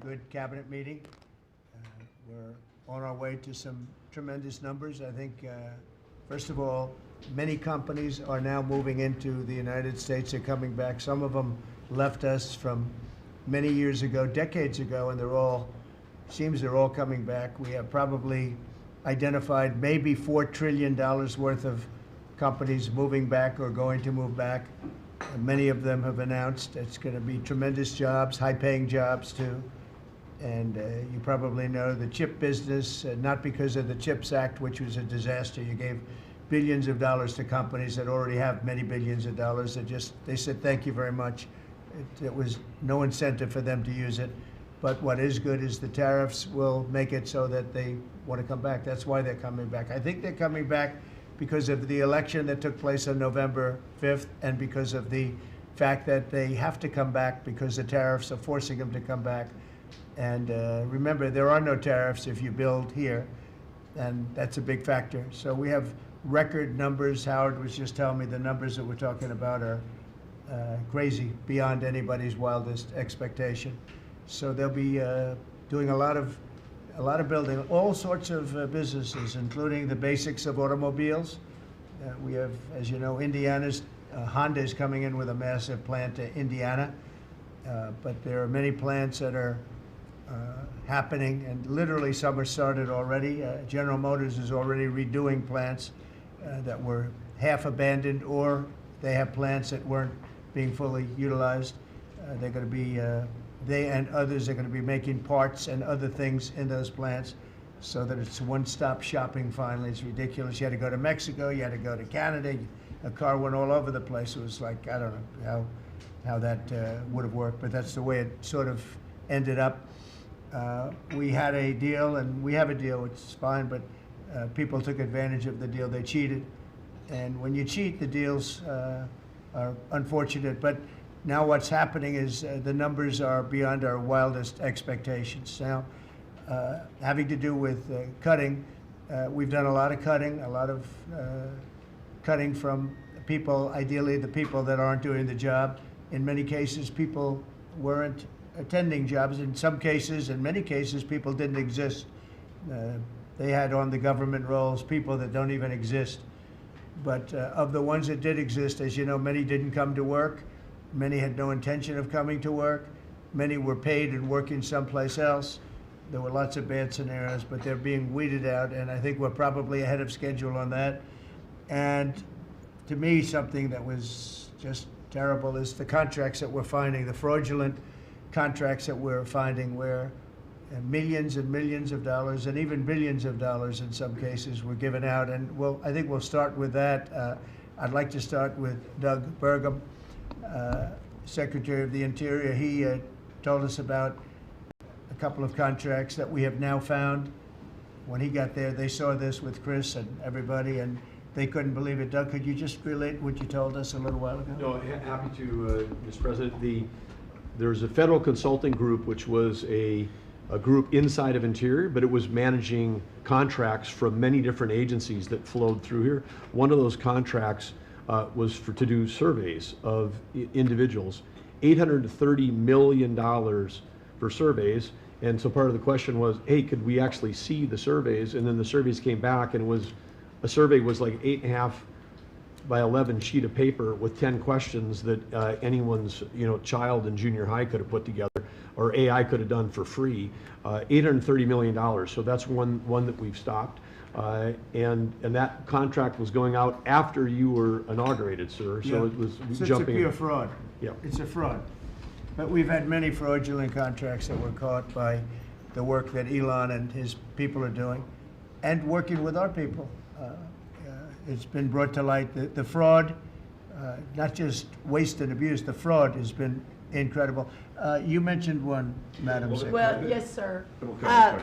good cabinet meeting. We're on our way to some tremendous numbers. I think, first of all, many companies are now moving into the United States. They're coming back. Some of them left us from many years ago, decades ago, and seems they're all coming back. We have probably identified maybe $4 trillion worth of companies moving back or going to move back. Many of them have announced it's going to be tremendous jobs, high-paying jobs too. And you probably know the chip business, not because of the CHIPS Act, which was a disaster. You gave billions of dollars to companies that already have many billions of dollars. They said thank you very much. It was no incentive for them to use it. But what is good is the tariffs will make it so that they want to come back. That's why they're coming back. I think they're coming back because of the election that took place on November 5th and because of the fact that they have to come back because the tariffs are forcing them to come back. And remember, there are no tariffs if you build here, and that's a big factor. So we have record numbers. Howard was just telling me the numbers that we're talking about are crazy, beyond anybody's wildest expectation. So they'll be doing a lot of building, all sorts of businesses, including the basics of automobiles. We have, as you know, Honda is coming in with a massive plant to Indiana, but there are many plants that are happening, and literally some are started already. General Motors is already redoing plants that were half abandoned, or they have plants that weren't being fully utilized. They're going to be, they and others are going to be making parts and other things in those plants so that it's one-stop shopping finally. It's ridiculous. You had to go to Mexico, you had to go to Canada, a car went all over the place. It was like, I don't know how that would have worked, but that's the way it sort of ended up. We had a deal, and we have a deal, which is fine, but people took advantage of the deal. They cheated. And when you cheat, the deals are unfortunate. But now what's happening is the numbers are beyond our wildest expectations. Now, having to do with cutting, we've done a lot of cutting from people, ideally the people that aren't doing the job. In many cases, people weren't attending jobs. In some cases, in many cases, people didn't exist. They had on the government rolls people that don't even exist. But of the ones that did exist, as you know, many didn't come to work. Many had no intention of coming to work. Many were paid and working someplace else. There were lots of bad scenarios, but they're being weeded out, and I think we're probably ahead of schedule on that. And to me, something that was just terrible is the contracts that we're finding, the fraudulent contracts that we're finding, where millions and millions of dollars and even billions of dollars in some cases were given out. And I think we'll start with that. I'd like to start with Doug Burgum, Secretary of the Interior. He told us about a couple of contracts that we have now found. When he got there, they saw this with Chris and everybody, and they couldn't believe it. Doug, could you just relate what you told us a little while ago? No, happy to, Mr. President. There's a federal consulting group, which was a group inside of Interior, but it was managing contracts from many different agencies that flowed through here. One of those contracts was to do surveys of individuals, $830 million for surveys. And so part of the question was, hey, could we actually see the surveys? And then the surveys came back, and a survey was like 8.5 by 11 sheet of paper with 10 questions that anyone's child in junior high could have put together, or AI could have done for free. $830 million. So that's one that we've stopped. And that contract was going out after you were inaugurated, sir. So Yeah. it was So jumping. It's a pure fraud. Yeah. It's a fraud. But we've had many fraudulent contracts that were caught by the work that Elon and his people are doing, and working with our people. It's been brought to light. The fraud, not just waste and abuse, the fraud has been incredible. You mentioned one, Madam Secretary. Well, yes, sir.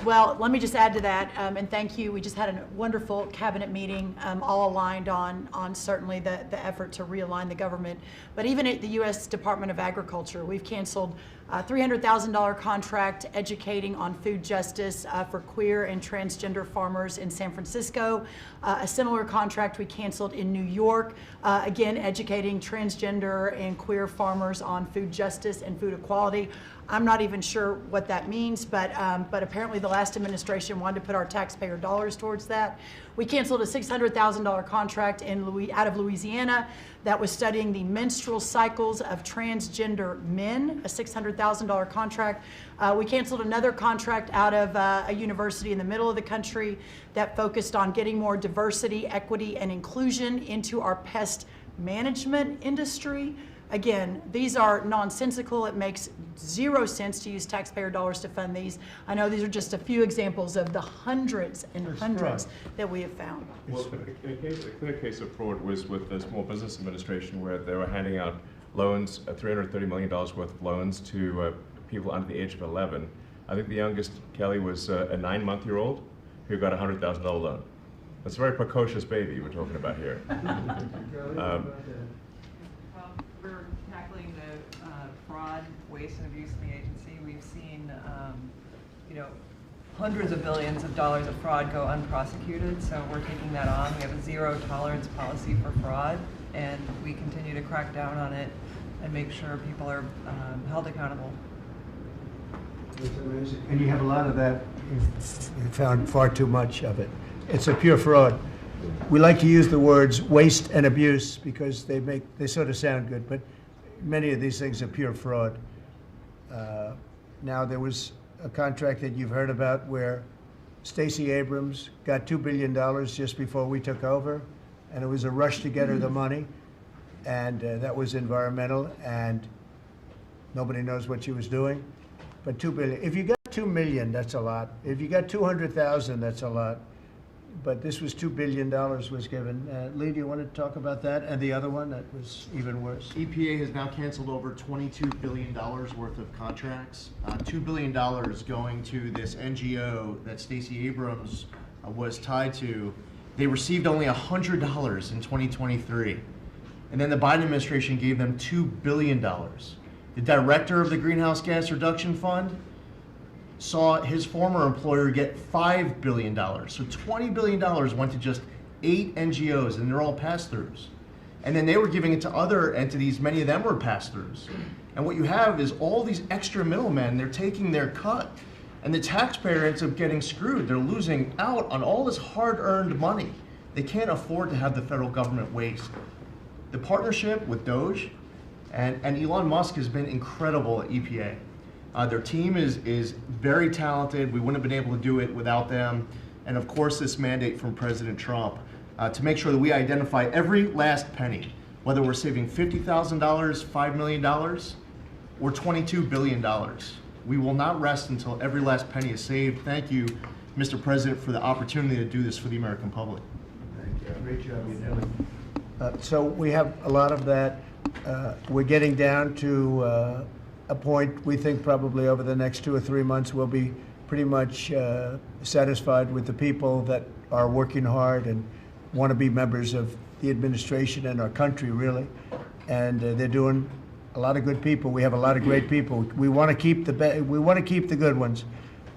Well, let me just add to that, and thank you. We just had a wonderful cabinet meeting, all aligned on certainly the effort to realign the government. But even at the U.S. Department of Agriculture, we've canceled a $300,000 contract educating on food justice for queer and transgender farmers in San Francisco. A similar contract we canceled in New York, again educating transgender and queer farmers on food justice and food equality. equality. I'm not even sure what that means, but apparently the last administration wanted to put our taxpayer dollars towards that. We canceled a $600,000 contract out of Louisiana that was studying the menstrual cycles of transgender men, a $600,000 contract. We canceled another contract out of a university in the middle of the country that focused on getting more diversity, equity, and inclusion into our pest management industry. Again, these are nonsensical. It makes zero sense to use taxpayer dollars to fund these. I know these are just a few examples of the hundreds and hundreds that we have found. Well, a clear case of fraud was with the Small Business Administration, where they were handing out loans, $330 million worth of loans to people under the age of 11. I think the youngest, Kelly, was a 9-month-old who got a $100,000 loan. That's a very precocious baby we're talking about here. We're tackling the fraud, waste, and abuse in the agency. We've seen, hundreds of billions of dollars of fraud go unprosecuted, so we're taking that on. We have a zero tolerance policy for fraud, and we continue to crack down on it and make sure people are held accountable. It's amazing. And you have a lot of that. You found far too much of it. It's a pure fraud. We like to use the words waste and abuse because they sort of sound good, but many of these things are pure fraud. Now, there was a contract that you've heard about where Stacey Abrams got $2 billion just before we took over, and it was a rush to get her the money, and that was environmental, and nobody knows what she was doing. But $2 billion. If you got $2 million, that's a lot. If you got 200,000, that's a lot. But this was $2 billion was given. Lee, do you want to talk about that? And the other one that was even worse? EPA has now canceled over $22 billion worth of contracts. $2 billion going to this NGO that Stacey Abrams was tied to. They received only $100 in 2023. And then the Biden administration gave them $2 billion. The director of the Greenhouse Gas Reduction Fund saw his former employer get $5 billion. So $20 billion went to just 8 NGOs, and they're all pass-throughs. And then they were giving it to other entities, many of them were pass-throughs. And what you have is all these extra middlemen, they're taking their cut. And the taxpayer ends up getting screwed. They're losing out on all this hard-earned money. They can't afford to have the federal government waste. The partnership with Doge and Elon Musk has been incredible at EPA. Their team is very talented. We wouldn't have been able to do it without them. And of course, this mandate from President Trump to make sure that we identify every last penny, whether we're saving $50,000, $5 million, or $22 billion. We will not rest until every last penny is saved. Thank you, Mr. President, for the opportunity to do this for the American public. Thank you. Great job you're doing. So we have a lot of that. We're getting down to a point we think probably over the next 2 or 3 months we'll be pretty much satisfied with the people that are working hard and want to be members of the administration and our country, really. And they're doing a lot of good people. We have a lot of great people. We want to keep the good ones,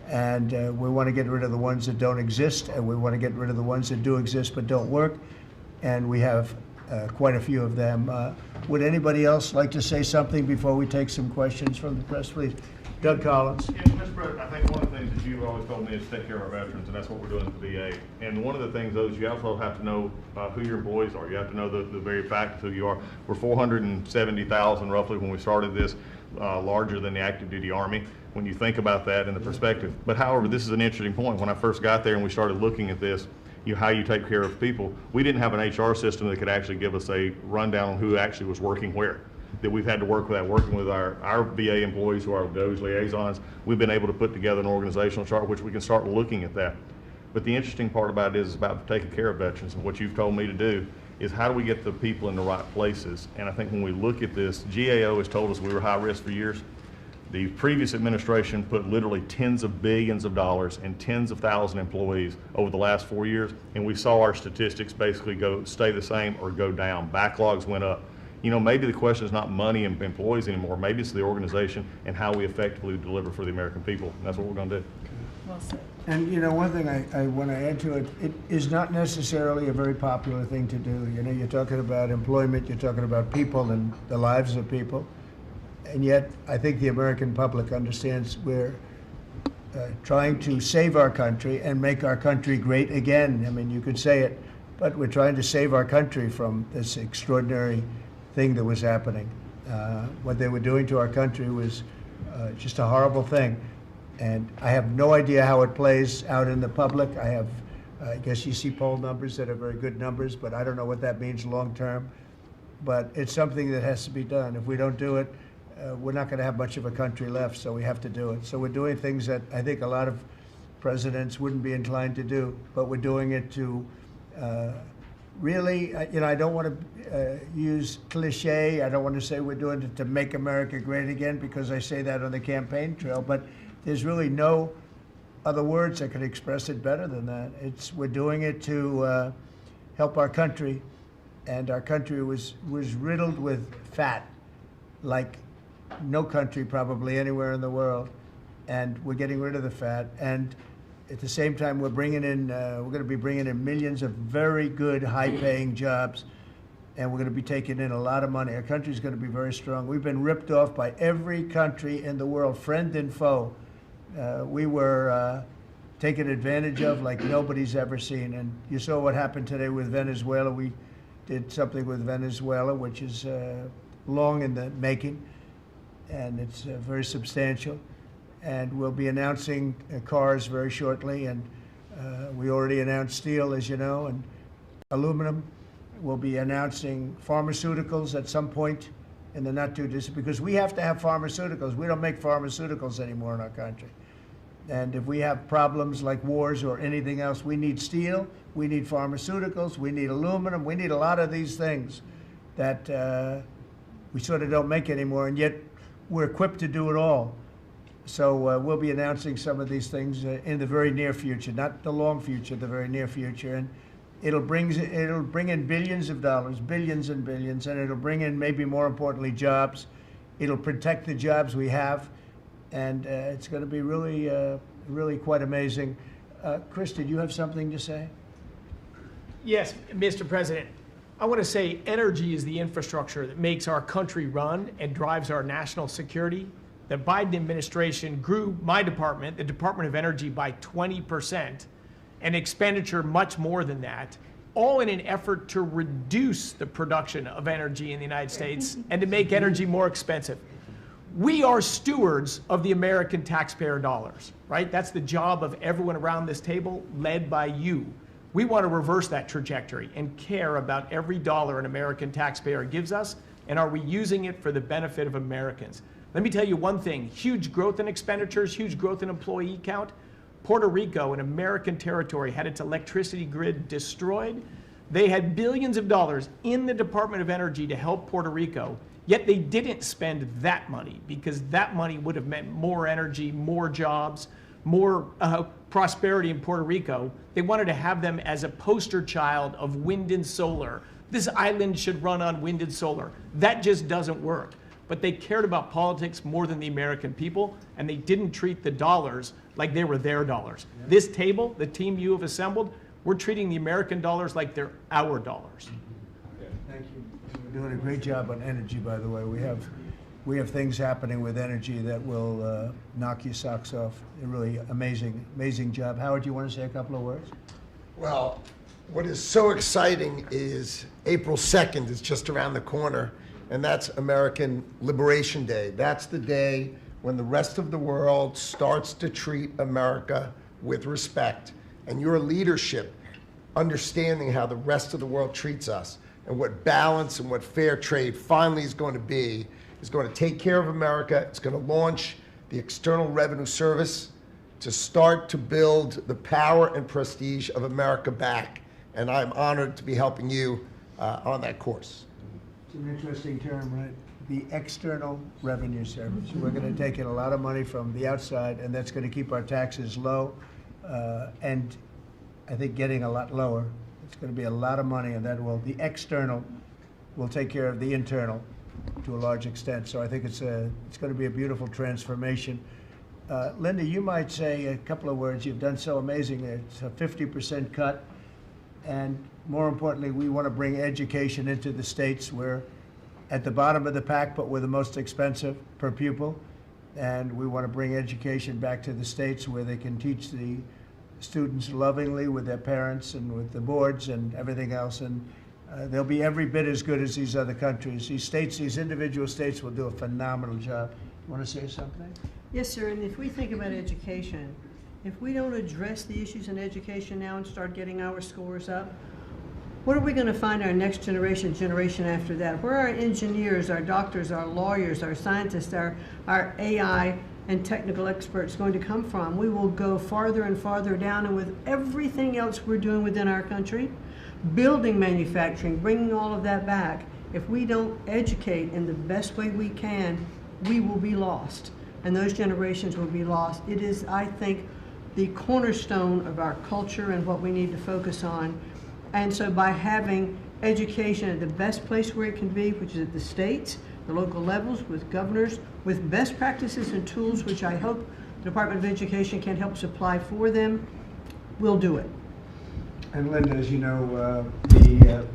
and we want to get rid of the ones that don't exist, and we want to get rid of the ones that do exist but don't work. And we have quite a few of them. Would anybody else like to say something before we take some questions from the press, please? Doug Collins. Yeah, Mr. President, I think one of the things that you've always told me is take care of our veterans, and that's what we're doing at the VA. And one of the things, though, is you also have to know who your employees are. You have to know the very fact of who you are. We're 470,000 roughly when we started this, larger than the active duty Army, when you think about that in the perspective. But however, this is an interesting point. When I first got there and we started looking at this, how you take care of people, we didn't have an HR system that could actually give us a rundown on who actually was working where. That we've had to work with that, working with our VA employees who are those liaisons. We've been able to put together an organizational chart which we can start looking at that. But the interesting part about it is about taking care of veterans, and what you've told me to do is how do we get the people in the right places. And I think when we look at this, GAO has told us we were high risk for years. The previous administration put literally tens of billions of dollars and tens of thousand employees over the last 4 years, and we saw our statistics basically stay the same or go down. Backlogs went up. Maybe the question is not money and employees anymore. Maybe it's the organization and how we effectively deliver for the American people. And that's what we're going to do. Well said. And one thing I want to add to it, it is not necessarily a very popular thing to do. You're talking about employment, you're talking about people and the lives of people. and yet I think the American public understands we're trying to save our country and make our country great again. I mean, you could say it, but we're trying to save our country from this extraordinary thing that was happening. What they were doing to our country was just a horrible thing. And I have no idea how it plays out in the public. I guess you see poll numbers that are very good numbers, but I don't know what that means long term. But it's something that has to be done. If we don't do it, we're not going to have much of a country left, so we have to do it. So we're doing things that I think a lot of presidents wouldn't be inclined to do, but we're doing it to really, I don't want to use cliche. I don't want to say we're doing it to make America great again, because I say that on the campaign trail, but there's really no other words that could express it better than that. We're doing it to help our country, and our country was riddled with fat, like no country probably anywhere in the world, and we're getting rid of the fat. And at the same time, we're going to be bringing in millions of very good, high-paying jobs, and we're going to be taking in a lot of money. Our country's going to be very strong. We've been ripped off by every country in the world, friend and foe. We were taken advantage of like nobody's ever seen. And you saw what happened today with Venezuela. We did something with Venezuela, which is long in the making, and it's very substantial. And we'll be announcing cars very shortly, and we already announced steel, as you know, and aluminum. We'll be announcing pharmaceuticals at some point in the not too distant, because we have to have pharmaceuticals. We don't make pharmaceuticals anymore in our country. And if we have problems like wars or anything else, we need steel, we need pharmaceuticals, we need aluminum, we need a lot of these things that we sort of don't make anymore, and yet we're equipped to do it all. So we'll be announcing some of these things in the very near future, not the long future, the very near future. And it'll bring in billions of dollars, billions and billions, and it'll bring in, maybe more importantly, jobs. It'll protect the jobs we have, and it's going to be really, really quite amazing. Kristi, do you have something to say? Yes, Mr. President. I want to say energy is the infrastructure that makes our country run and drives our national security. The Biden administration grew my department, the Department of Energy, by 20%, and expenditure much more than that, all in an effort to reduce the production of energy in the United States and to make energy more expensive. We are stewards of the American taxpayer dollars, right? That's the job of everyone around this table, led by you. We want to reverse that trajectory and care about every dollar an American taxpayer gives us, and are we using it for the benefit of Americans? Let me tell you one thing: huge growth in expenditures, huge growth in employee count. Puerto Rico, an American territory, had its electricity grid destroyed. They had billions of dollars in the Department of Energy to help Puerto Rico, yet they didn't spend that money, because that money would have meant more energy, more jobs, more prosperity in Puerto Rico. They wanted to have them as a poster child of wind and solar. This island should run on wind and solar. That just doesn't work. But they cared about politics more than the American people, and they didn't treat the dollars like they were their dollars. Yeah. This table, the team you have assembled, we're treating the American dollars like they're our dollars. Okay. Thank you. We're doing a great job on energy, by the way. We have things happening with energy that will knock your socks off. A really amazing job. Howard, do you want to say a couple of words? Well, what is so exciting is April 2nd is just around the corner, and that's American Liberation Day. That's the day when the rest of the world starts to treat America with respect. And your leadership, understanding how the rest of the world treats us and what balance and what fair trade finally is going to be, is going to take care of America. It's going to launch the External Revenue Service to start to build the power and prestige of America back. And I'm honored to be helping you on that course. It's an interesting term, right? The External Revenue Service. We're going to take in a lot of money from the outside, and that's going to keep our taxes low, and I think getting a lot lower. It's going to be a lot of money, and the external will take care of the internal to a large extent. So I think it's going to be a beautiful transformation. Linda, you might say a couple of words. You've done so amazing. It's a 50% cut, and more importantly, we want to bring education into the states where at the bottom of the pack, but we're the most expensive per pupil. And we want to bring education back to the states where they can teach the students lovingly with their parents and with the boards and everything else. And they'll be every bit as good as these other countries. These states, these individual states will do a phenomenal job. You want to say something? Yes, sir, and if we think about education, if we don't address the issues in education now and start getting our scores up, what are we going to find our next generation after that? Where are our engineers, our doctors, our lawyers, our scientists, our AI and technical experts going to come from? We will go farther and farther down, and with everything else we're doing within our country, building manufacturing, bringing all of that back, if we don't educate in the best way we can, we will be lost, and those generations will be lost. It is, I think, the cornerstone of our culture and what we need to focus on. And so by having education at the best place where it can be, which is at the states, the local levels, with governors, with best practices and tools, which I hope the Department of Education can help supply for them, we'll do it. And Linda, as you know, the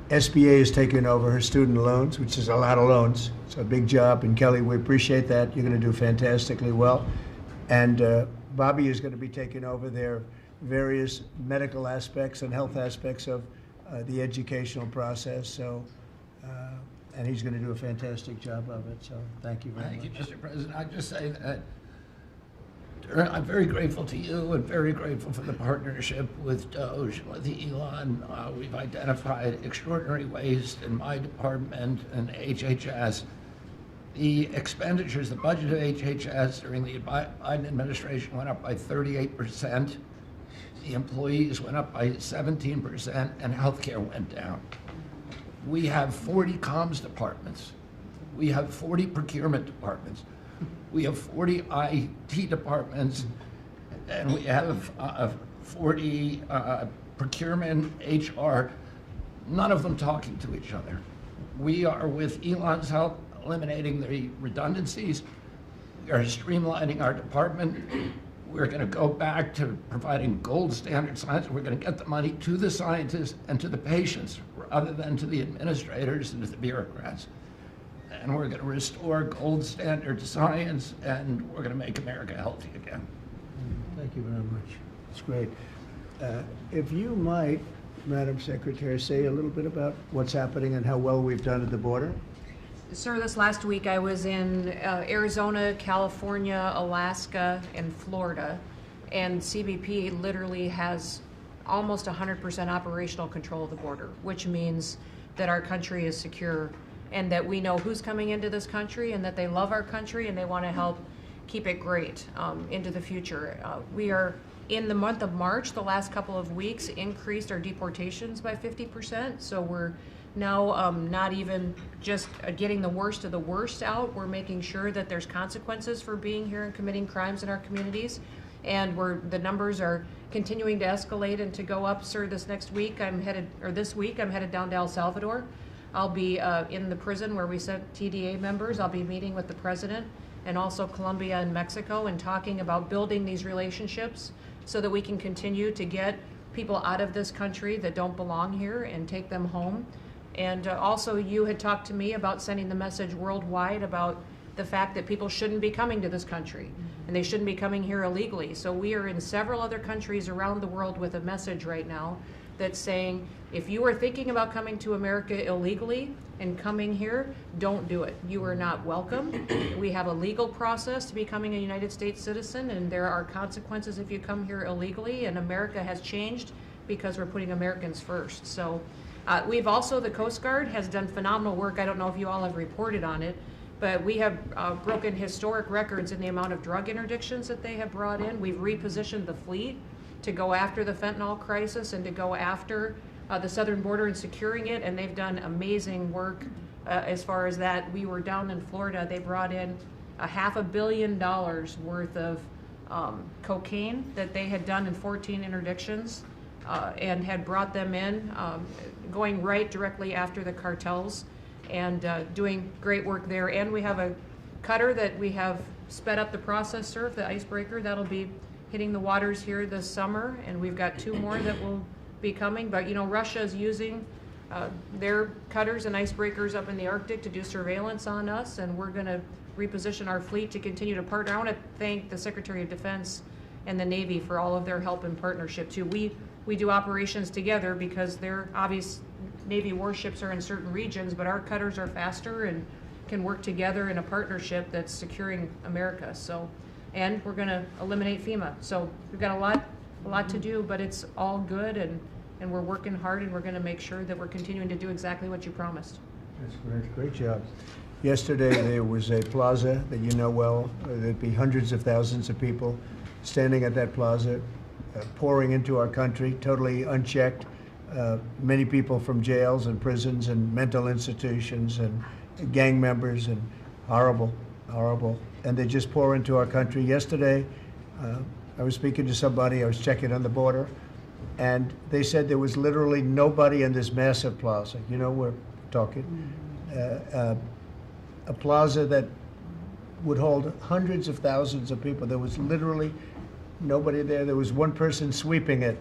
SBA has taken over her student loans, which is a lot of loans. It's a big job, and Kelly, we appreciate that. You're going to do fantastically well. And Bobby is going to be taking over their various medical aspects and health aspects of the educational process. So, and he's going to do a fantastic job of it. So, thank you very much. Thank you, Mr. President. I just say that I'm very grateful to you and very grateful for the partnership with Doge and with Elon. We've identified extraordinary waste in my department and HHS. The expenditures, the budget of HHS during the Biden administration went up by 38%. The employees went up by 17%, and healthcare went down. We have 40 comms departments. We have 40 procurement departments. We have 40 IT departments, and we have 40 procurement, HR, none of them talking to each other. We are, with Elon's help, eliminating the redundancies. We are streamlining our department. We're going to go back to providing gold standard science. We're going to get the money to the scientists and to the patients rather than to the administrators and to the bureaucrats. And we're going to restore gold standard science, and we're going to make America healthy again. Thank you very much. It's great. If you might, Madam Secretary, say a little bit about what's happening and how well we've done at the border. Sir, this last week I was in Arizona, California, Alaska, and Florida, and CBP literally has almost 100% operational control of the border, which means that our country is secure and that we know who's coming into this country and that they love our country and they want to help keep it great into the future. We are, in the month of March, the last couple of weeks, increased our deportations by 50%, so we're now not even just getting the worst of the worst out. We're making sure that there's consequences for being here and committing crimes in our communities. And the numbers are continuing to escalate and to go up. Sir, this week I'm headed down to El Salvador. I'll be in the prison where we sent TDA members. I'll be meeting with the president and also Colombia and Mexico and talking about building these relationships so that we can continue to get people out of this country that don't belong here and take them home. And also, you had talked to me about sending the message worldwide about the fact that people shouldn't be coming to this country and they shouldn't be coming here illegally. So we are in several other countries around the world with a message right now that's saying, if you are thinking about coming to America illegally and coming here, don't do it. You are not welcome. We have a legal process to becoming a United States citizen, and there are consequences if you come here illegally, and America has changed because we're putting Americans first. So. We've also, the Coast Guard has done phenomenal work. I don't know if you all have reported on it, but we have broken historic records in the amount of drug interdictions that they have brought in. We've repositioned the fleet to go after the fentanyl crisis and to go after the southern border and securing it, and they've done amazing work as far as that. We were down in Florida. They brought in $500 million worth of cocaine that they had done in 14 interdictions. And had brought them in, going right directly after the cartels and doing great work there. And we have a cutter that we have sped up the process, sir, the icebreaker. That'll be hitting the waters here this summer, and we've got 2 more that will be coming. But, you know, Russia is using They're cutters and icebreakers up in the Arctic to do surveillance on us, and we're going to reposition our fleet to continue to partner. I want to thank the Secretary of Defense and the Navy for all of their help and partnership too. We do operations together because their obvious Navy warships are in certain regions, but our cutters are faster and can work together in a partnership that's securing America. So, and we're going to eliminate FEMA. So we've got a lot to do, but it's all good, and we're working hard, and we're going to make sure that we're continuing to do exactly what you promised. That's great. Great job. Yesterday there was a plaza that you know well. There'd be hundreds of thousands of people standing at that plaza, pouring into our country, totally unchecked. Many people from jails and prisons and mental institutions and gang members, and horrible. And they just pour into our country. Yesterday, I was speaking to somebody, I was checking on the border, and they said there was literally nobody in this massive plaza. You know, we're talking a plaza that would hold hundreds of thousands of people. There was literally nobody there. There was one person sweeping it,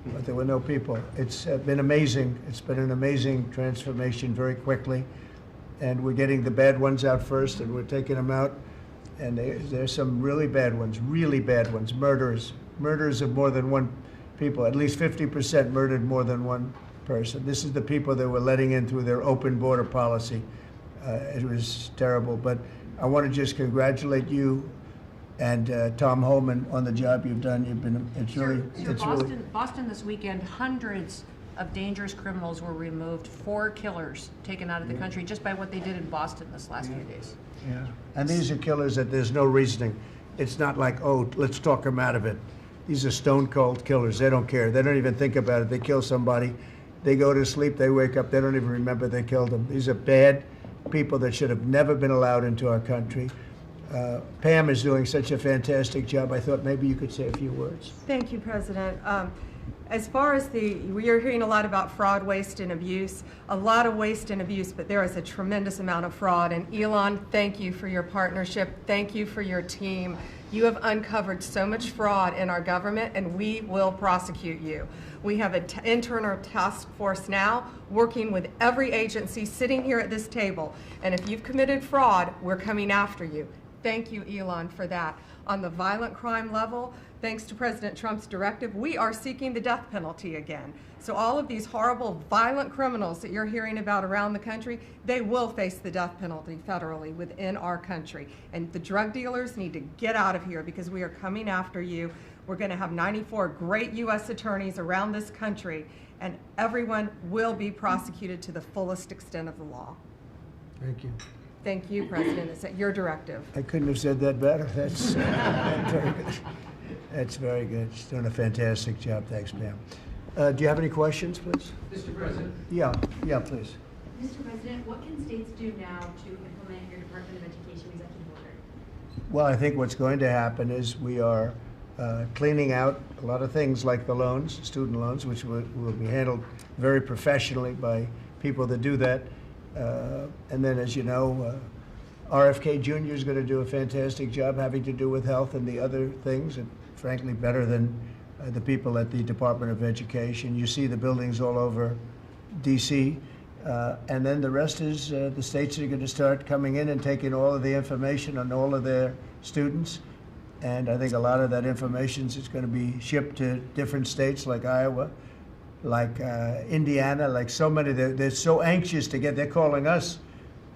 but there were no people. It's been amazing. It's been an amazing transformation very quickly. And we're getting the bad ones out first, and we're taking them out. And there's some really bad ones, murders of more than one people. At least 50% murdered more than one person. This is the people that we're letting in through their open border policy. It was terrible, but I want to just congratulate you and Tom Holman on the job you've done. Boston this weekend, hundreds of dangerous criminals were removed, 4 killers taken out of the country just by what they did in Boston this last few days. Yeah, and these are killers that there's no reasoning. It's not like, oh, let's talk them out of it. These are stone cold killers. They don't care. They don't even think about it. They kill somebody, they go to sleep, they wake up, they don't even remember they killed them. These are bad people that should have never been allowed into our country. Pam is doing such a fantastic job. I thought maybe you could say a few words. Thank you, President. As far as we are hearing a lot about fraud, waste, and abuse, a lot of waste and abuse, but there is a tremendous amount of fraud. And Elon, thank you for your partnership. Thank you for your team. You have uncovered so much fraud in our government, and we will prosecute you. We have an internal task force now working with every agency sitting here at this table. And if you've committed fraud, we're coming after you. Thank you, Elon, for that. On the violent crime level, thanks to President Trump's directive, we are seeking the death penalty again. So all of these horrible, violent criminals that you're hearing about around the country, they will face the death penalty federally within our country. And the drug dealers need to get out of here because we are coming after you. We're going to have 94 great U.S. attorneys around this country, and everyone will be prosecuted to the fullest extent of the law. Thank you. Thank you, President. It's at your directive. I couldn't have said that better. That's very good. That's very good. She's doing a fantastic job. Thanks, Pam. Do you have any questions, please? Mr. President. Yeah, please. Mr. President, what can states do now to implement your Department of Education executive order? Well, I think what's going to happen is we are cleaning out a lot of things like the loans, student loans, which will be handled very professionally by people that do that. And then, as you know, RFK Jr. is going to do a fantastic job having to do with health and the other things, and frankly, better than the people at the Department of Education. You see the buildings all over D.C. And then the rest is the states are going to start coming in and taking all of the information on all of their students. And I think a lot of that information is going to be shipped to different states like Iowa, like Indiana, like so many. They're so anxious to get, they're calling us,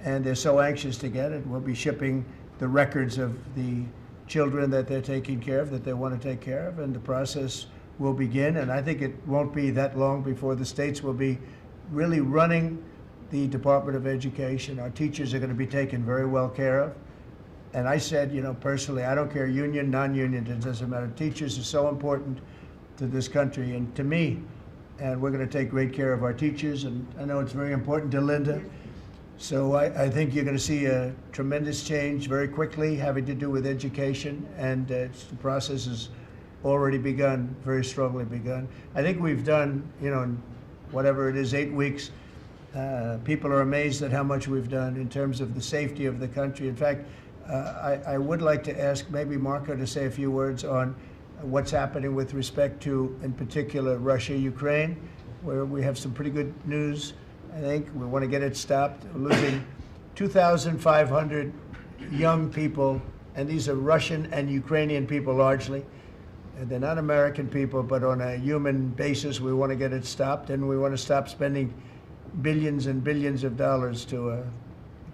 and they're so anxious to get it. We'll be shipping the records of the children that they're taking care of, that they want to take care of, and the process will begin. And I think it won't be that long before the states will be really running the Department of Education. Our teachers are going to be taken very well care of. And I said, you know, personally, I don't care union, non-union, it doesn't matter. Teachers are so important to this country and to me. And we're going to take great care of our teachers, and I know it's very important to Linda. So I think you're going to see a tremendous change very quickly having to do with education, and the process has already begun, very strongly begun. I think we've done, you know, in whatever it is, 8 weeks, people are amazed at how much we've done in terms of the safety of the country. In fact, I would like to ask maybe Marco to say a few words on what's happening with respect to, in particular, Russia, Ukraine, where we have some pretty good news I think we want to get it stopped. We're losing 2,500 young people, and these are Russian and Ukrainian people largely. And they're not American people, but on a human basis, we want to get it stopped, and we want to stop spending billions and billions of dollars to a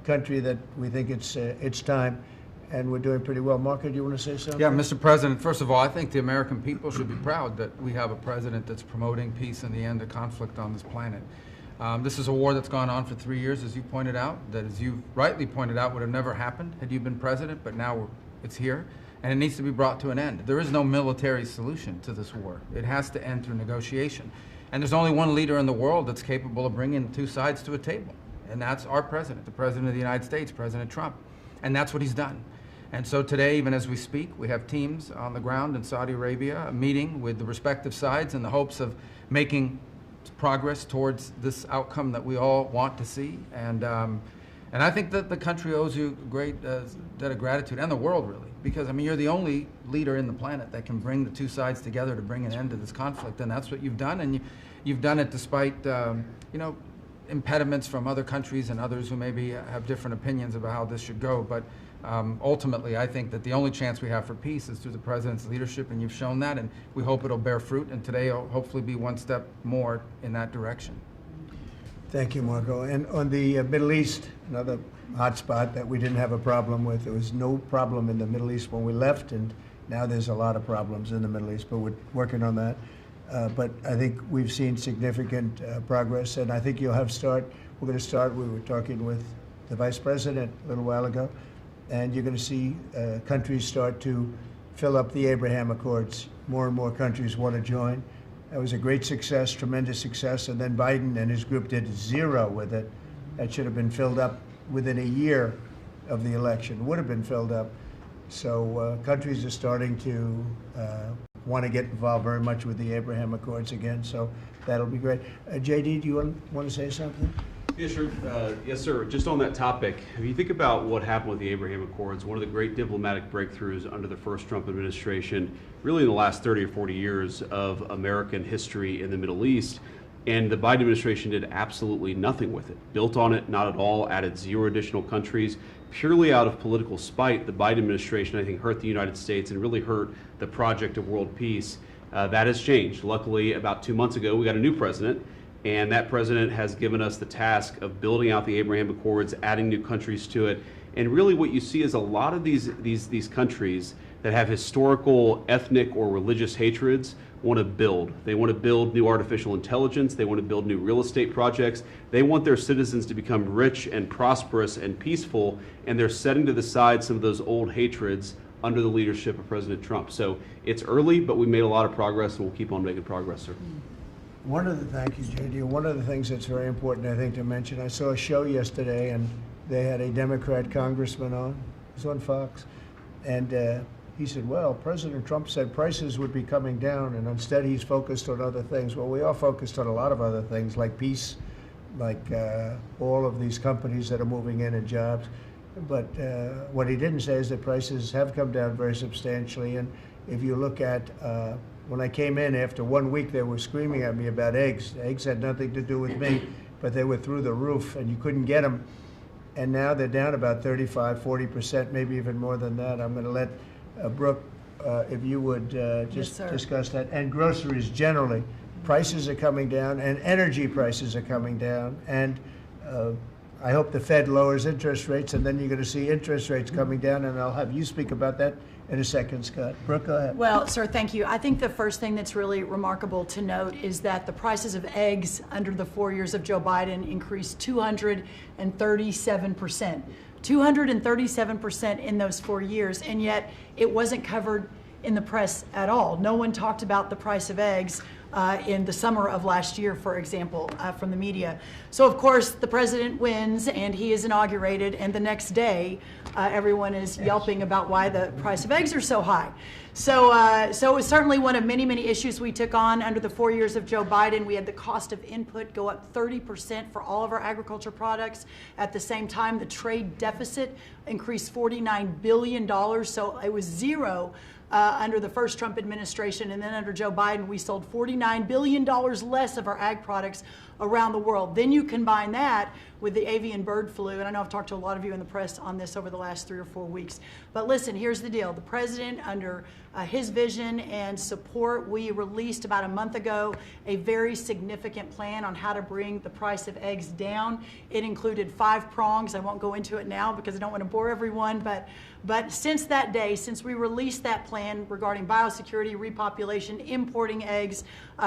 country that we think it's time, and we're doing pretty well. Marco, do you want to say something? Yeah, Mr. President, first of all, I think the American people should be proud that we have a president that's promoting peace and the end of conflict on this planet. This is a war that's gone on for 3 years, as you pointed out, that, as you rightly pointed out, would have never happened had you been president, but now it's here, and it needs to be brought to an end. There is no military solution to this war. It has to end through negotiation. And there's only one leader in the world that's capable of bringing the two sides to a table, and that's our president, the President of the United States, President Trump. And that's what he's done. And so today, even as we speak, we have teams on the ground in Saudi Arabia meeting with the respective sides in the hopes of making progress towards this outcome that we all want to see. And I think that the country owes you a great debt of gratitude, and the world really, because I mean, you're the only leader in the planet that can bring the two sides together to bring an end to this conflict, and that's what you've done. And you've done it despite you know, impediments from other countries and others who maybe have different opinions about how this should go. But ultimately, I think that the only chance we have for peace is through the president's leadership, and you've shown that, and we hope it'll bear fruit, and today will hopefully be one step more in that direction. Thank you, Marco. And on the Middle East, another hot spot that we didn't have a problem with. There was no problem in the Middle East when we left, and now there's a lot of problems in the Middle East, but we're working on that. But I think we've seen significant progress, and I think we're going to start, we were talking with the Vice President a little while ago, and you're going to see countries start to fill up the Abraham Accords. More and more countries want to join. That was a great success, tremendous success, and then Biden and his group did zero with it. That should have been filled up within a year of the election, would have been filled up. So countries are starting to want to get involved very much with the Abraham Accords again, so that'll be great. JD, do you want to say something? Yeah, sure. Yes, sir. Just on that topic, if you think about what happened with the Abraham Accords, one of the great diplomatic breakthroughs under the first Trump administration, really in the last 30 or 40 years of American history in the Middle East, and the Biden administration did absolutely nothing with it. Built on it, not at all, added 0 additional countries. Purely out of political spite, the Biden administration, I think, hurt the United States and really hurt the project of world peace. That has changed. Luckily, about 2 months ago, we got a new president, and that president has given us the task of building out the Abraham Accords, adding new countries to it. And really what you see is a lot of these countries that have historical ethnic or religious hatreds want to build. They want to build new artificial intelligence. They want to build new real estate projects. They want their citizens to become rich and prosperous and peaceful, and they're setting to the side some of those old hatreds under the leadership of President Trump. So it's early, but we made a lot of progress, and we'll keep on making progress, sir. Thank you, JD. One of the things that's very important, I think, to mention, I saw a show yesterday, and they had a Democrat congressman on. It was on Fox. And he said, well, President Trump said prices would be coming down, and instead he's focused on other things. Well, we are focused on a lot of other things, like peace, like all of these companies that are moving in and jobs. But what he didn't say is that prices have come down very substantially. And if you look at when I came in, after 1 week, they were screaming at me about eggs. Eggs had nothing to do with me, but they were through the roof, and you couldn't get them. And now they're down about 35, 40%, maybe even more than that. I'm going to let Brooke, if you would just discuss that. And groceries generally. Prices are coming down, and energy prices are coming down. And I hope the Fed lowers interest rates, and then you're going to see interest rates coming down, and I'll have you speak about that in a second, Scott. Brooke, go ahead. Well, sir, thank you. I think the first thing that's really remarkable to note is that the prices of eggs under the 4 years of Joe Biden increased 237%. 237% in those 4 years, and yet it wasn't covered in the press at all. No one talked about the price of eggs in the summer of last year, for example, from the media. So of course the president wins and he is inaugurated, and the next day everyone is yelping about why the price of eggs are so high. So it was certainly one of many, many issues we took on under the 4 years of Joe Biden. We had the cost of input go up 30% for all of our agriculture products. At the same time, the trade deficit increased $49 billion. So it was zero under the first Trump administration, and then under Joe Biden, we sold $49 billion less of our ag products around the world. Then you combine that with the avian bird flu, and I know I've talked to a lot of you in the press on this over the last 3 or 4 weeks. But listen, here's the deal. The president, under his vision and support, we released about a month ago a very significant plan on how to bring the price of eggs down. It included 5 prongs. I won't go into it now because I don't want to bore everyone, but since that day, since we released that plan regarding biosecurity, repopulation, importing eggs,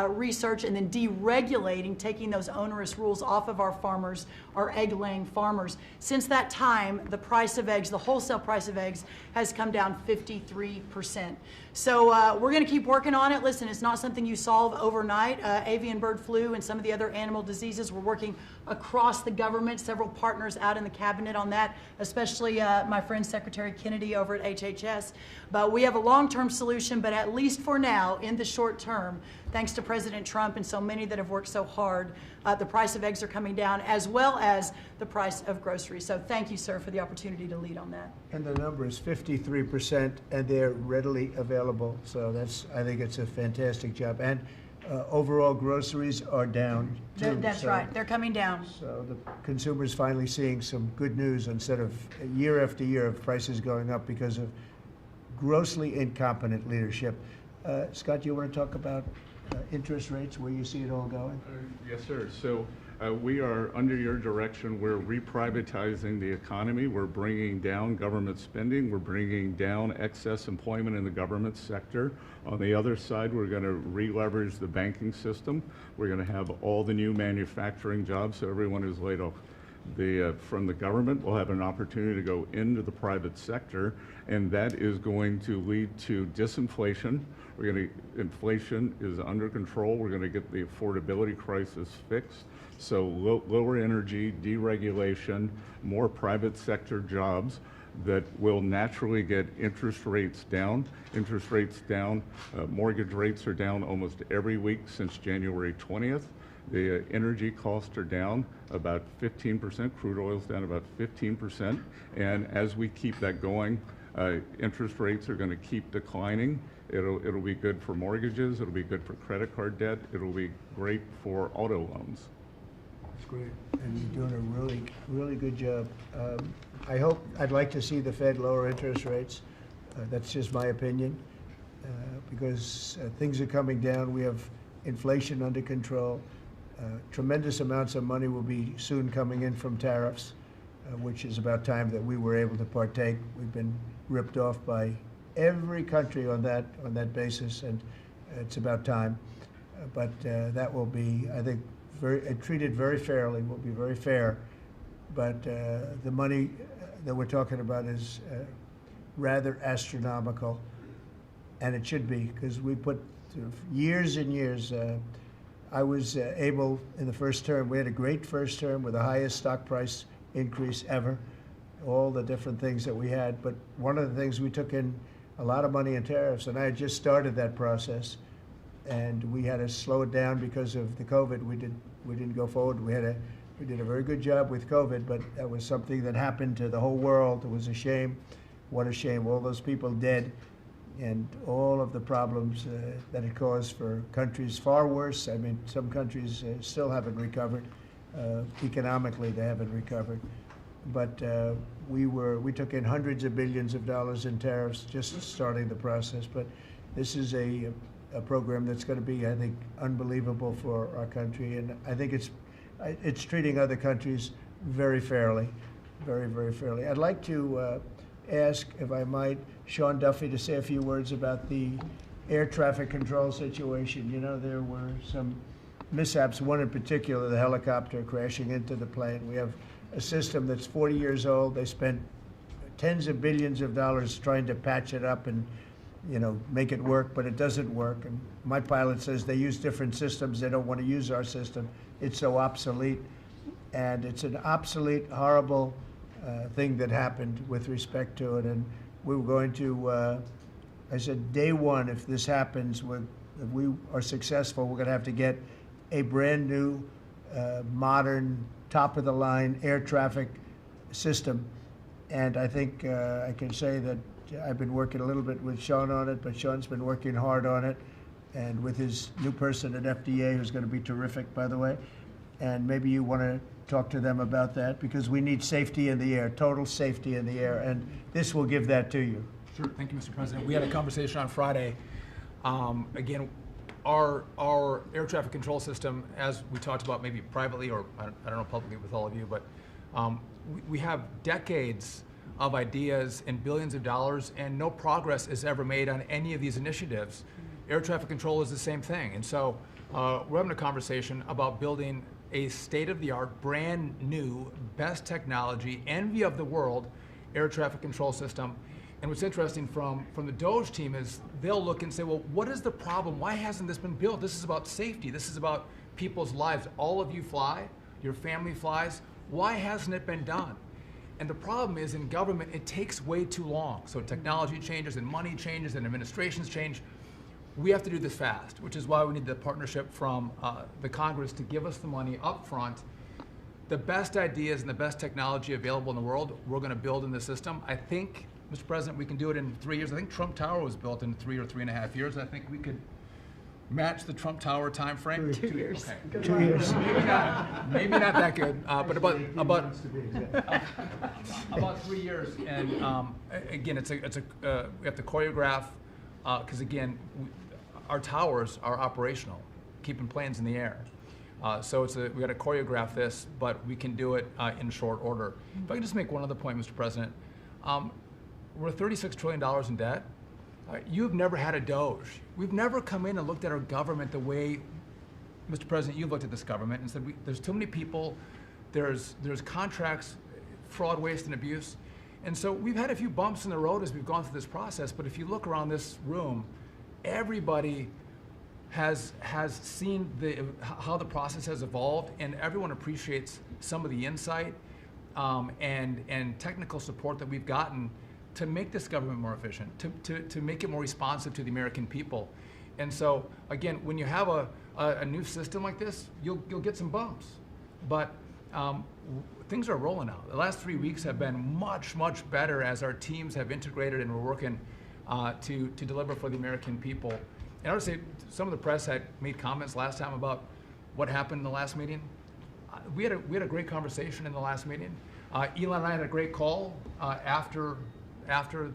research, and then deregulating, taking those onerous rules off of our farmers, our egg-laying farmers, since that time, the price of eggs, the wholesale price of eggs, has come down 53%. So we're going to keep working on it. Listen, it's not something you solve overnight. Avian bird flu and some of the other animal diseases, we're working across the government, several partners out in the cabinet on that, especially my friend Secretary Kennedy over at HHS. But we have a long-term solution, but at least for now, in the short term, thanks to President Trump and so many that have worked so hard, the price of eggs are coming down, as well as the price of groceries. So thank you, sir, for the opportunity to lead on that. And the number is 53%, and they're readily available. So I think it's a fantastic job. And overall groceries are down too. That's right. They're coming down. So the consumer's finally seeing some good news instead of year after year of prices going up because of grossly incompetent leadership. Scott, you want to talk about interest rates, where you see it all going? Yes, sir. So we are, under your direction, we're reprivatizing the economy. We're bringing down government spending. We're bringing down excess employment in the government sector. On the other side, we're going to re-leverage the banking system. We're going to have all the new manufacturing jobs, so everyone who's laid off from the government will have an opportunity to go into the private sector, and that is going to lead to disinflation. Inflation is under control. We're going to get the affordability crisis fixed. So lower energy, deregulation, more private sector jobs that will naturally get interest rates down. Interest rates down. Mortgage rates are down almost every week since January 20th. The energy costs are down about 15%. Crude oil's down about 15%. And as we keep that going, interest rates are going to keep declining. It'll be good for mortgages. It'll be good for credit card debt. It'll be great for auto loans. That's great, and you're doing a really, really good job. I'd like to see the Fed lower interest rates. That's just my opinion, because things are coming down. We have inflation under control. Tremendous amounts of money will be soon coming in from tariffs, which is about time that we were able to partake. We've been ripped off by every country on that basis, and it's about time. But that will be, I think, treated very fairly. Will be very fair. But the money that we're talking about is rather astronomical, and it should be, because we put years and years. I was able, in the first term, we had a great first term with the highest stock price increase ever, all the different things that we had. But one of the things, we took in a lot of money in tariffs, and I had just started that process, and we had to slow it down because of the COVID. We didn't go forward. We did a very good job with COVID, but that was something that happened to the whole world. It was a shame. What a shame. All those people dead, and all of the problems that it caused for countries far worse. I mean, some countries still haven't recovered. Economically, they haven't recovered. But we took in hundreds of billions of dollars in tariffs just starting the process. But this is a program that's going to be, I think, unbelievable for our country. And I think it's treating other countries very fairly, very, very fairly. I'd like to ask, if I might, Sean Duffy to say a few words about the air traffic control situation. You know, there were some mishaps, one in particular, the helicopter crashing into the plane. We have a system that's 40 years old. They spent tens of billions of dollars trying to patch it up and, you know, make it work, but it doesn't work. And my pilot says they use different systems. They don't want to use our system. It's so obsolete. And it's an obsolete, horrible thing that happened with respect to it. And we were going to, I said, day one, if this happens, if we are successful, we're going to have to get a brand new, modern, top-of-the-line air traffic system. And I think I can say that I've been working a little bit with Sean on it, but Sean's been working hard on it, and with his new person at FDA, who's going to be terrific, by the way. And maybe you want to talk to them about that, because we need safety in the air, total safety in the air, and this will give that to you. Sure. Thank you, Mr. President. We had a conversation on Friday. Again, our air traffic control system, as we talked about maybe privately or I don't know publicly with all of you, but we have decades of ideas and billions of dollars, and no progress is ever made on any of these initiatives. Air traffic control is the same thing. And so we're having a conversation about building a state-of-the-art, brand new, best technology, envy of the world, air traffic control system. And what's interesting from the DOGE team is they'll look and say, well, what is the problem? Why hasn't this been built? This is about safety. This is about people's lives. All of you fly, your family flies. Why hasn't it been done? And the problem is in government, it takes way too long. So technology changes and money changes and administrations change. We have to do this fast, which is why we need the partnership from the Congress to give us the money up front. The best ideas and the best technology available in the world, we're going to build in the system. I think, Mr. President, we can do it in 3 years. I think Trump Tower was built in 3 or 3.5 years. I think we could match the Trump Tower time frame. 2 years. Okay. 2 years. Maybe not that good, but about 3 years. And again, we have to choreograph because again, our towers are operational, keeping planes in the air. So we got to choreograph this, but we can do it in short order. If I can just make one other point, Mr. President. We're $36 trillion in debt. You've never had a DOGE. We've never come in and looked at our government the way, Mr. President, you've looked at this government and said, there's too many people, there's contracts, fraud, waste, and abuse. And so we've had a few bumps in the road as we've gone through this process, but if you look around this room, everybody has seen how the process has evolved, and everyone appreciates some of the insight and technical support that we've gotten to make this government more efficient, to make it more responsive to the American people. And so, again, when you have a new system like this, you'll get some bumps. But things are rolling out. The last 3 weeks have been much, much better as our teams have integrated and we're working to deliver for the American people. And I would say some of the press had made comments last time about what happened in the last meeting. We had a great conversation in the last meeting. Elon and I had a great call after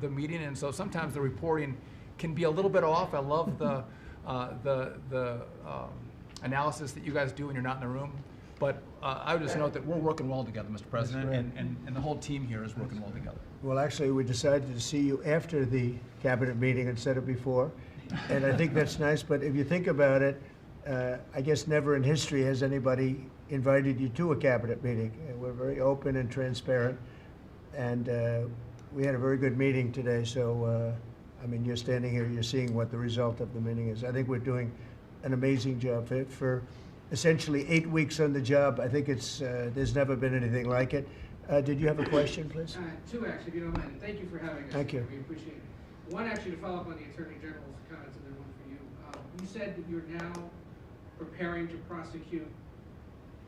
the meeting, and so sometimes the reporting can be a little bit off. I love the analysis that you guys do when you're not in the room. But I would just note that we're working well together, Mr. President, and the whole team here is working well together. Well, actually, we decided to see you after the cabinet meeting instead of before, and I think that's nice. But if you think about it, I guess never in history has anybody invited you to a cabinet meeting. We're very open and transparent, and we had a very good meeting today. So, I mean, you're standing here, you're seeing what the result of the meeting is. I think we're doing an amazing job for essentially 8 weeks on the job. I think there's never been anything like it. Did you have a question, please? Two, actually, if you don't mind. Thank you for having us. Thank you. We appreciate it. One, actually, to follow up on the Attorney General's comments, and then one for you. You said that you're now preparing to prosecute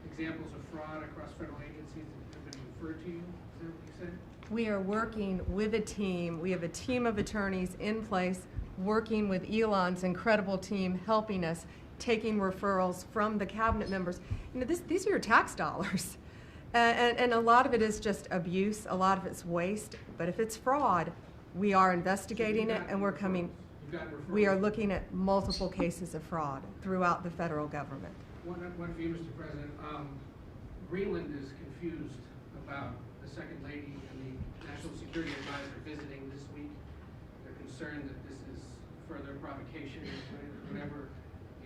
examples of fraud across federal agencies that have been referred to you. Is that what you said? We are working with a team. We have a team of attorneys in place working with Elon's incredible team, helping us, taking referrals from the cabinet members. You know, these are your tax dollars. And a lot of it is just abuse, a lot of it's waste. But if it's fraud, we are investigating it, and we are looking at multiple cases of fraud throughout the federal government. One for you, Mr. President. Greenland is confused about the Second Lady and the National Security Advisor visiting this week. They're concerned that this is further provocation, whatever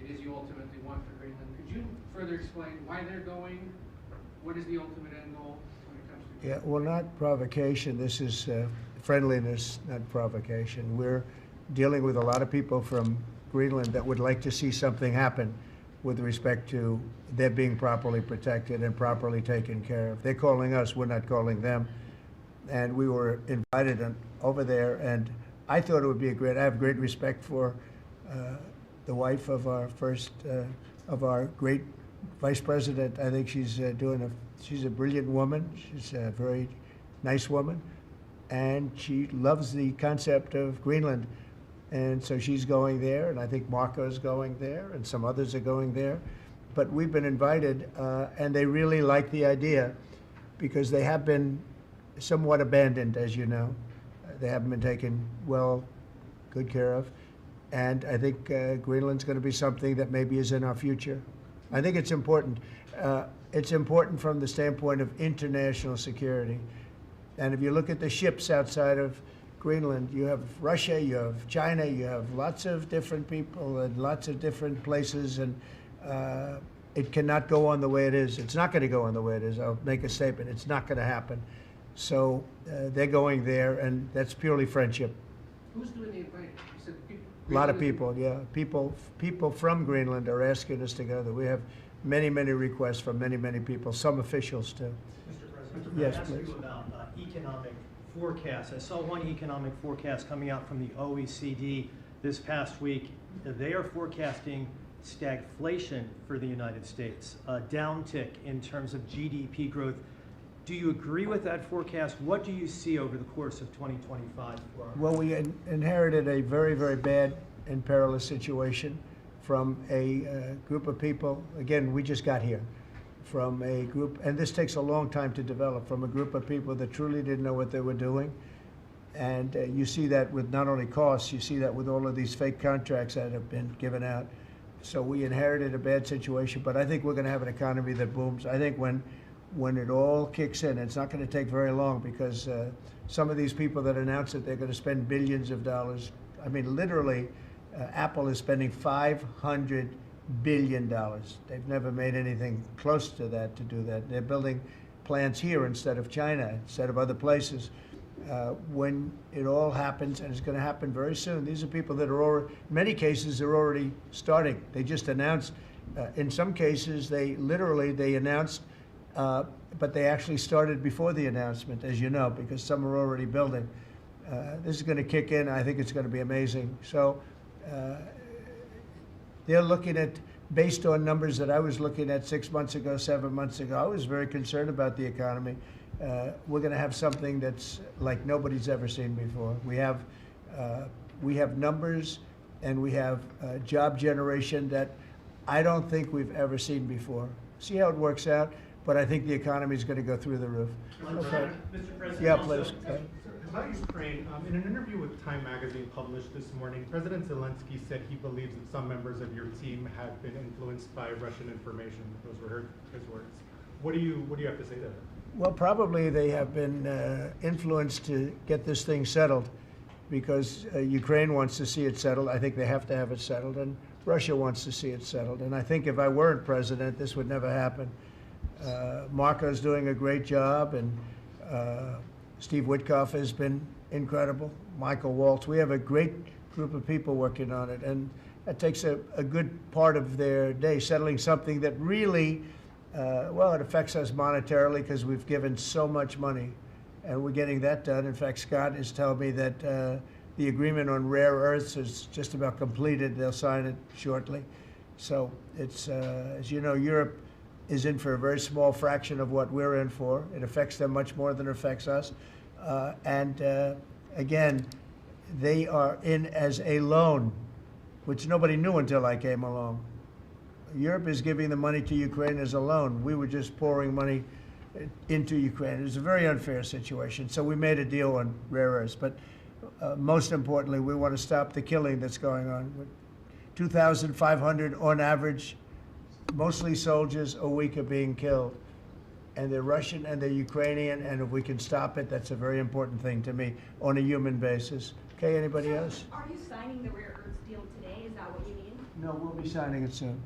it is you ultimately want for Greenland. Could you further explain why they're going? What is the ultimate end goal when it comes to Greenland? Yeah, well, not provocation. This is friendliness, not provocation. We're dealing with a lot of people from Greenland that would like to see something happen with respect to their being properly protected and properly taken care of. They're calling us, we're not calling them. And we were invited over there, and I thought it would be I have great respect for the wife of our great vice president. I think she's a brilliant woman. She's a very nice woman. and she loves the concept of Greenland. And so she's going there, and I think Marco is going there, and some others are going there. But we've been invited, and they really like the idea because they have been somewhat abandoned, as you know. They haven't been taken good care of. And I think Greenland's going to be something that maybe is in our future. I think it's important. It's important from the standpoint of international security. And if you look at the ships outside of Greenland, you have Russia, you have China, you have lots of different people and lots of different places, and it cannot go on the way it is. It's not going to go on the way it is. I'll make a statement. It's not going to happen. So they're going there, and that's purely friendship. Who's doing the inviting? You said people. A lot of people, yeah. People from Greenland are asking us to go there. We have many, many requests from many, many people, some officials too. Mr. President, yes, I ask please. you about economic forecasts. I saw one economic forecast coming out from the OECD this past week. They are forecasting stagflation for the United States, a downtick in terms of GDP growth. Do you agree with that forecast? What do you see over the course of 2025? Well, we inherited a very, very bad and perilous situation from a group of people. Again, we just got here from a group, and this takes a long time to develop, from a group of people that truly didn't know what they were doing. And you see that with not only costs, you see that with all of these fake contracts that have been given out. So we inherited a bad situation, but I think we're going to have an economy that booms. I think when it all kicks in, it's not going to take very long, because some of these people that announce that they're going to spend billions of dollars, I mean, literally, Apple is spending $500 billion. They've never made anything close to that to do that. They're building plants here instead of China, instead of other places. When it all happens, and it's going to happen very soon, these are people that are already, in many cases, they're already starting. They just announced, in some cases, they announced, but they actually started before the announcement, as you know, because some are already building. This is going to kick in. I think it's going to be amazing. So they're looking at, based on numbers that I was looking at 6 months ago, 7 months ago, I was very concerned about the economy. We're going to have something that's like nobody's ever seen before. We have numbers, and we have job generation that I don't think we've ever seen before. See how it works out, but I think the economy is going to go through the roof. Okay. Mr. President, Yeah, please. about Ukraine, in an interview with Time Magazine published this morning, President Zelensky said he believes that some members of your team have been influenced by Russian information. Those were his words. What do you have to say to that? Well, probably they have been influenced to get this thing settled, because Ukraine wants to see it settled. I think they have to have it settled, and Russia wants to see it settled. And I think if I weren't president, this would never happen. Marco's doing a great job, and Steve Witkoff has been incredible. Michael Waltz. We have a great group of people working on it, and that takes a good part of their day, settling something that really, it affects us monetarily because we've given so much money, and we're getting that done. In fact, Scott is telling me that the agreement on rare earths is just about completed. They'll sign it shortly. So it's, as you know, Europe is in for a very small fraction of what we're in for. It affects them much more than it affects us. Again, they are in as a loan, which nobody knew until I came along. Europe is giving the money to Ukraine as a loan. We were just pouring money into Ukraine. It was a very unfair situation. So we made a deal on rare earths. But most importantly, we want to stop the killing that's going on. 2,500 on average, mostly soldiers, a week are being killed. And they're Russian and they're Ukrainian, and if we can stop it, that's a very important thing to me on a human basis. Okay, anybody else? Are you signing the rare earths deal today? Is that what you mean? No, we'll be signing it soon.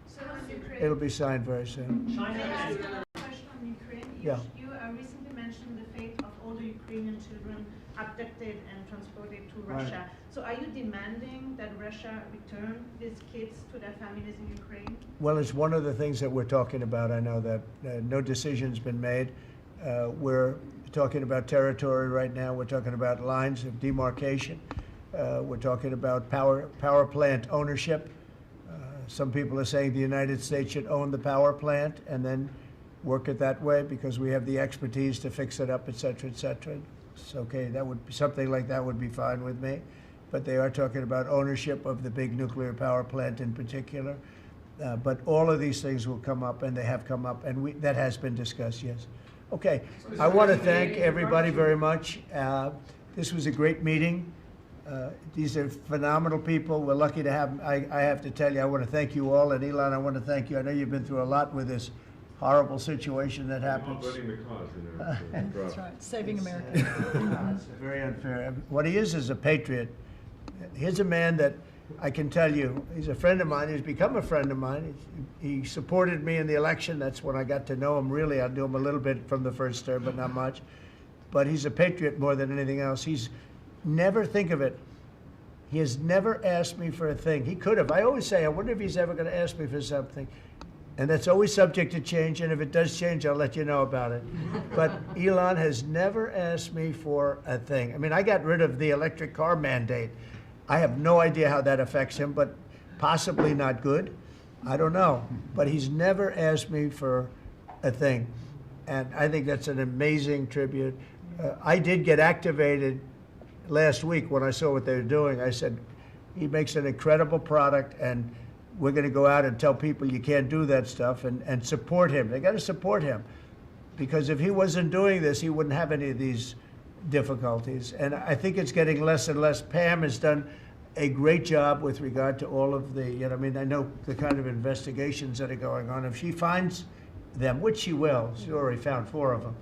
So on Ukraine. It'll be signed very soon. Can I ask another question on Ukraine? Yeah. You recently mentioned the fate of all the Ukrainian children abducted and transported to Right. Russia. So are you demanding that Russia return these kids to their families in Ukraine? Well, it's one of the things that we're talking about. I know that no decision's been made. We're talking about territory right now. We're talking about lines of demarcation. We're talking about power plant ownership. Some people are saying the United States should own the power plant and then work it that way because we have the expertise to fix it up, et cetera, et cetera. Okay, that would, something like that would be fine with me. But they are talking about ownership of the big nuclear power plant in particular. But all of these things will come up, and they have come up, and that has been discussed, yes. Okay, I want to thank everybody very much. This was a great meeting. These are phenomenal people. We're lucky to have them. I have to tell you, I want to thank you all, and Elon, I want to thank you. I know you've been through a lot with this horrible situation that happens. That's right, saving America. It's very unfair. What he is a patriot. Here's a man that I can tell you, he's a friend of mine. He's become a friend of mine. He supported me in the election. That's when I got to know him, really. I knew him a little bit from the first term, but not much. But he's a patriot more than anything else. He's never, think of it, he has never asked me for a thing. He could have. I always say, I wonder if he's ever going to ask me for something. And that's always subject to change, and if it does change, I'll let you know about it. But Elon has never asked me for a thing. I mean, I got rid of the electric car mandate. I have no idea how that affects him, but possibly not good. I don't know. But he's never asked me for a thing. And I think that's an amazing tribute. I did get activated last week when I saw what they were doing. I said, he makes an incredible product, and we're going to go out and tell people you can't do that stuff, and support him. They got to support him, because if he wasn't doing this, he wouldn't have any of these difficulties. And I think it's getting less and less. Pam has done a great job with regard to all of the, I mean, I know the kind of investigations that are going on. If she finds them, which she will, she already found 4 of them.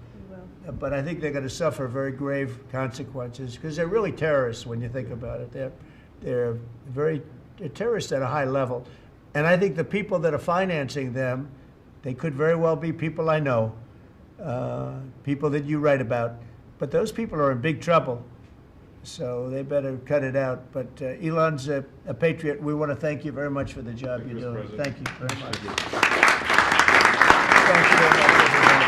But I think they're going to suffer very grave consequences, because they're really terrorists when you think about it. They're terrorists at a high level. And I think the people that are financing them, they could very well be people I know, people that you write about. But those people are in big trouble, so they better cut it out. But Elon's a patriot. We want to thank you very much for the job you're doing. Thank you very much. Thank you very much, everybody.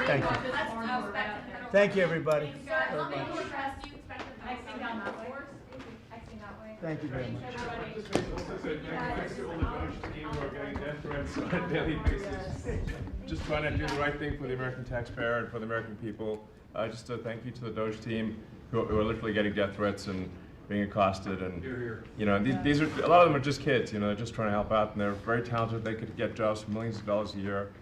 Thank you. Thank you, everybody. Very much. Thank you very much. Thanks to all the Doge team who are getting death threats on a daily basis. Just trying to do the right thing for the American taxpayer and for the American people. Just a thank you to the Doge team who are literally getting death threats and being accosted. And you know, these are, a lot of them are just kids. You know, they're just trying to help out, and they're very talented. They could get jobs for millions of dollars a year.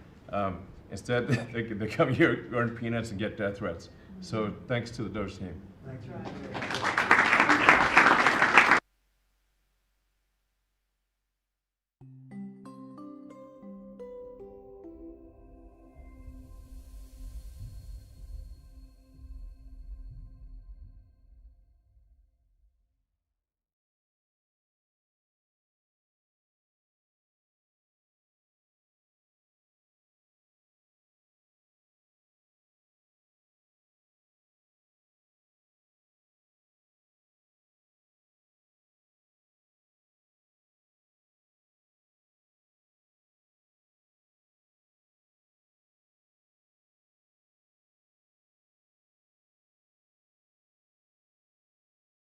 Instead, they come here, earn peanuts, and get death threats. So thanks to the Doge team. Thank you.